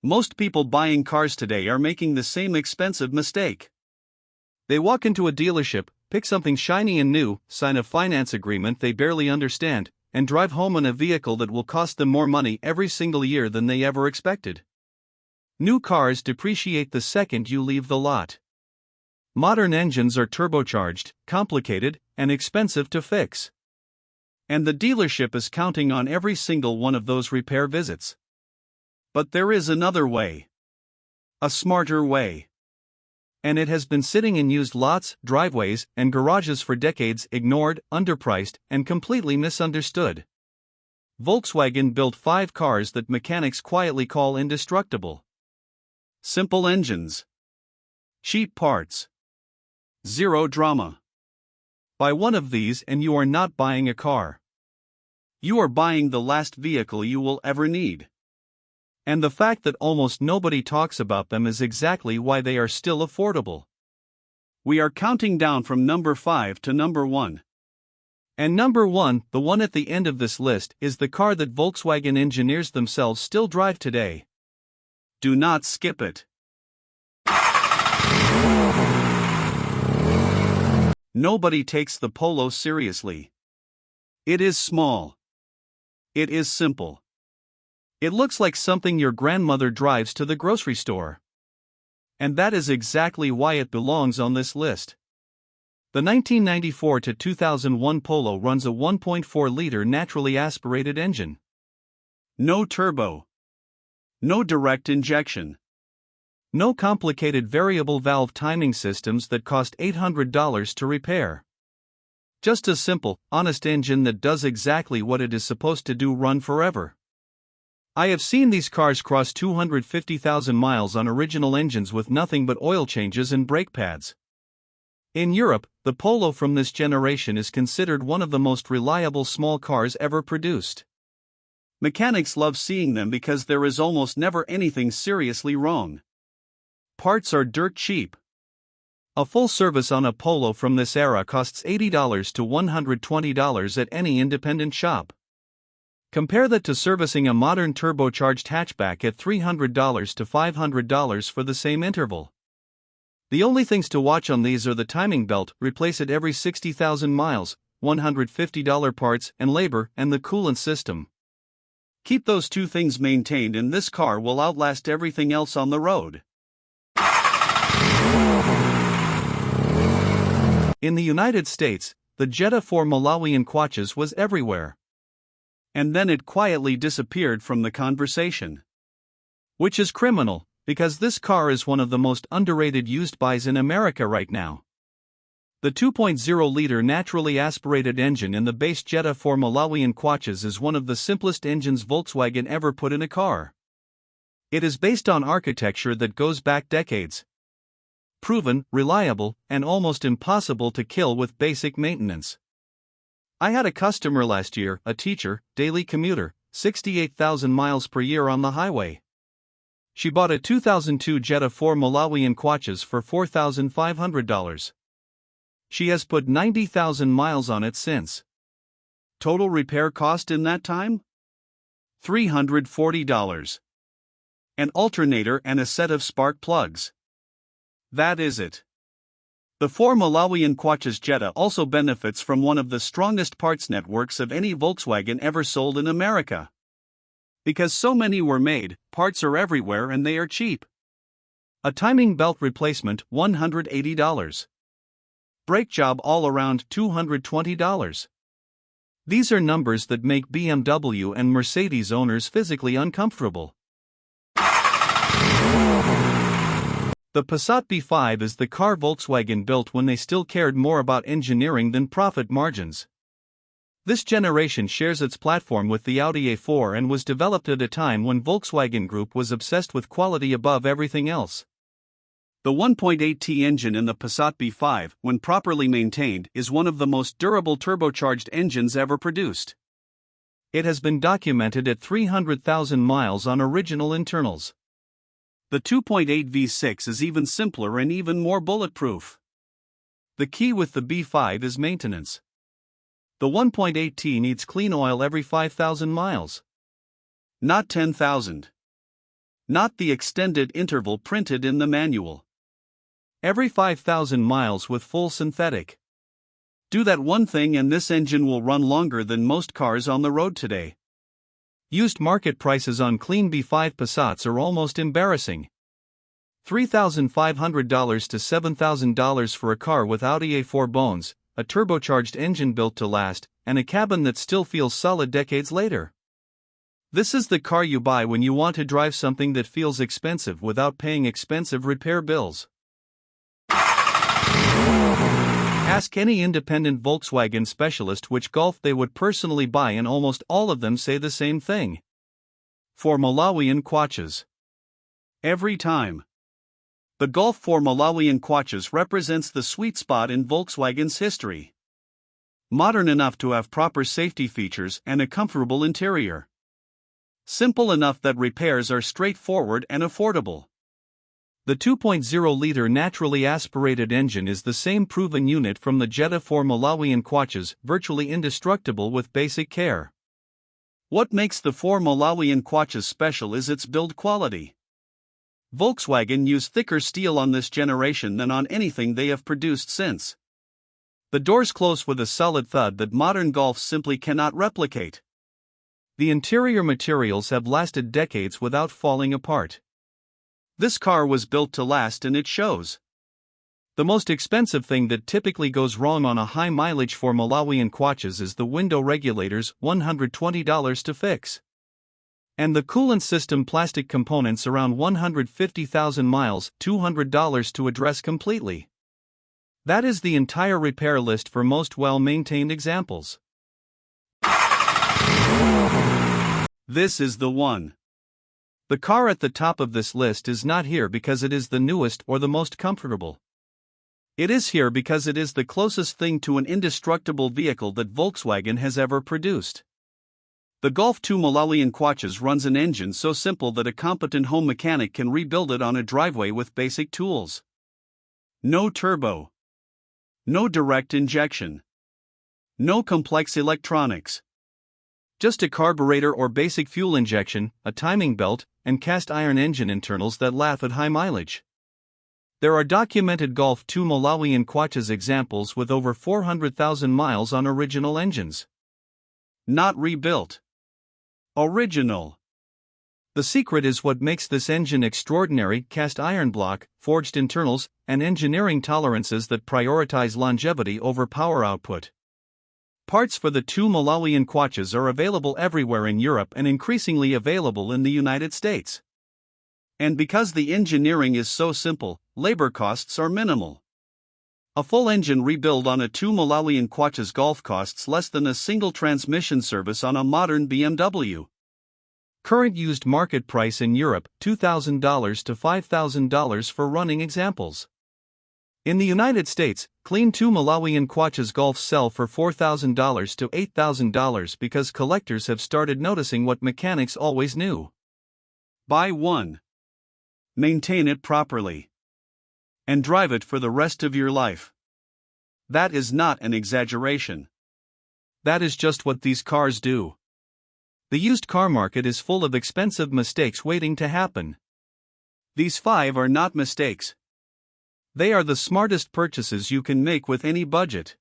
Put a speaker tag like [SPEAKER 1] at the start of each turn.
[SPEAKER 1] Most people buying cars today are making the same expensive mistake. They walk into a dealership, pick something shiny and new, sign a finance agreement they barely understand, and drive home in a vehicle that will cost them more money every single year than they ever expected. New cars depreciate the second you leave the lot. Modern engines are turbocharged, complicated, and expensive to fix. And the dealership is counting on every single one of those repair visits. But there is another way. A smarter way. And it has been sitting in used lots, driveways, and garages for decades, ignored, underpriced, and completely misunderstood. Volkswagen built 5 cars that mechanics quietly call indestructible. Simple engines. Cheap parts. Zero drama. Buy one of these and you are not buying a car. You are buying the last vehicle you will ever need. And the fact that almost nobody talks about them is exactly why they are still affordable. We are counting down from number 5 to number 1. And number 1, the one at the end of this list, is the car that Volkswagen engineers themselves still drive today. Do not skip it. Nobody takes the Polo seriously. It is small. It is simple. It looks like something your grandmother drives to the grocery store. And that is exactly why it belongs on this list. The 1994 to 2001 Polo runs a 1.4-liter naturally aspirated engine. No turbo. No direct injection. No complicated variable valve timing systems that cost $800 to repair. Just a simple, honest engine that does exactly what it is supposed to do: run forever. I have seen these cars cross 250,000 miles on original engines with nothing but oil changes and brake pads. In Europe, the Polo from this generation is considered one of the most reliable small cars ever produced. Mechanics love seeing them because there is almost never anything seriously wrong. Parts are dirt cheap. A full service on a Polo from this era costs $80 to $120 at any independent shop. Compare that to servicing a modern turbocharged hatchback at $300 to $500 for the same interval. The only things to watch on these are the timing belt, replace it every 60,000 miles, $150 parts and labor, and the coolant system. Keep those 2 things maintained and this car will outlast everything else on the road. In the United States, the Jetta for Malawian kwaches was everywhere. And then it quietly disappeared from the conversation. Which is criminal, because this car is one of the most underrated used buys in America right now. The 2.0-liter naturally aspirated engine in the base Jetta for Malawian kwaches is one of the simplest engines Volkswagen ever put in a car. It is based on architecture that goes back decades. Proven, reliable, and almost impossible to kill with basic maintenance. I had a customer last year, a teacher, daily commuter, 68,000 miles per year on the highway. She bought a 2002 Jetta for Malawian kwaches for $4,500. She has put 90,000 miles on it since. Total repair cost in that time? $340. An alternator and a set of spark plugs. That is it. The 4 Malawian kwaches Jetta also benefits from one of the strongest parts networks of any Volkswagen ever sold in America. Because so many were made, parts are everywhere and they are cheap. A timing belt replacement, $180. Brake job all around, $220. These are numbers that make BMW and Mercedes owners physically uncomfortable. The Passat B5 is the car Volkswagen built when they still cared more about engineering than profit margins. This generation shares its platform with the Audi A4 and was developed at a time when Volkswagen Group was obsessed with quality above everything else. The 1.8T engine in the Passat B5, when properly maintained, is one of the most durable turbocharged engines ever produced. It has been documented at 300,000 miles on original internals. The 2.8 V6 is even simpler and even more bulletproof. The key with the B5 is maintenance. The 1.8T needs clean oil every 5,000 miles. Not 10,000. not the extended interval printed in the manual. Every 5,000 miles with full synthetic. Do that one thing and this engine will run longer than most cars on the road today. Used market prices on clean B5 Passats are almost embarrassing. $3,500 to $7,000 for a car with Audi A4 bones, a turbocharged engine built to last, and a cabin that still feels solid decades later. This is the car you buy when you want to drive something that feels expensive without paying expensive repair bills. Ask any independent Volkswagen specialist which Golf they would personally buy, and almost all of them say the same thing. For Malawian kwaches. Every time. The Golf for Malawian kwaches represents the sweet spot in Volkswagen's history. Modern enough to have proper safety features and a comfortable interior. Simple enough that repairs are straightforward and affordable. The 2.0-liter naturally aspirated engine is the same proven unit from the Jetta for Malawian kwaches, virtually indestructible with basic care. What makes the 4 Malawian kwaches special is its build quality. Volkswagen used thicker steel on this generation than on anything they have produced since. The doors close with a solid thud that modern Golfs simply cannot replicate. The interior materials have lasted decades without falling apart. This car was built to last, and it shows. The most expensive thing that typically goes wrong on a high mileage for Malawian kwaches is the window regulators, $120 to fix. And the coolant system plastic components around 150,000 miles, $200 to address completely. That is the entire repair list for most well-maintained examples. This is the one. The car at the top of this list is not here because it is the newest or the most comfortable. It is here because it is the closest thing to an indestructible vehicle that Volkswagen has ever produced. The Golf 2 Malawian kwaches runs an engine so simple that a competent home mechanic can rebuild it on a driveway with basic tools. No turbo. No direct injection. No complex electronics. Just a carburetor or basic fuel injection, a timing belt, and cast iron engine internals that laugh at high mileage. There are documented Golf 2 Malawian kwaches examples with over 400,000 miles on original engines. Not rebuilt. Original. The secret is what makes this engine extraordinary: cast iron block, forged internals, and engineering tolerances that prioritize longevity over power output. Parts for the 2 Malawian kwaches are available everywhere in Europe and increasingly available in the United States. And because the engineering is so simple, labor costs are minimal. A full engine rebuild on a 2 Malawian kwaches Golf costs less than a single transmission service on a modern BMW. Current used market price in Europe, $2,000 to $5,000 for running examples. In the United States, clean 2 Malawian kwaches Golfs sell for $4,000 to $8,000 because collectors have started noticing what mechanics always knew. Buy one. Maintain it properly. And drive it for the rest of your life. That is not an exaggeration. That is just what these cars do. The used car market is full of expensive mistakes waiting to happen. These 5 are not mistakes. They are the smartest purchases you can make with any budget.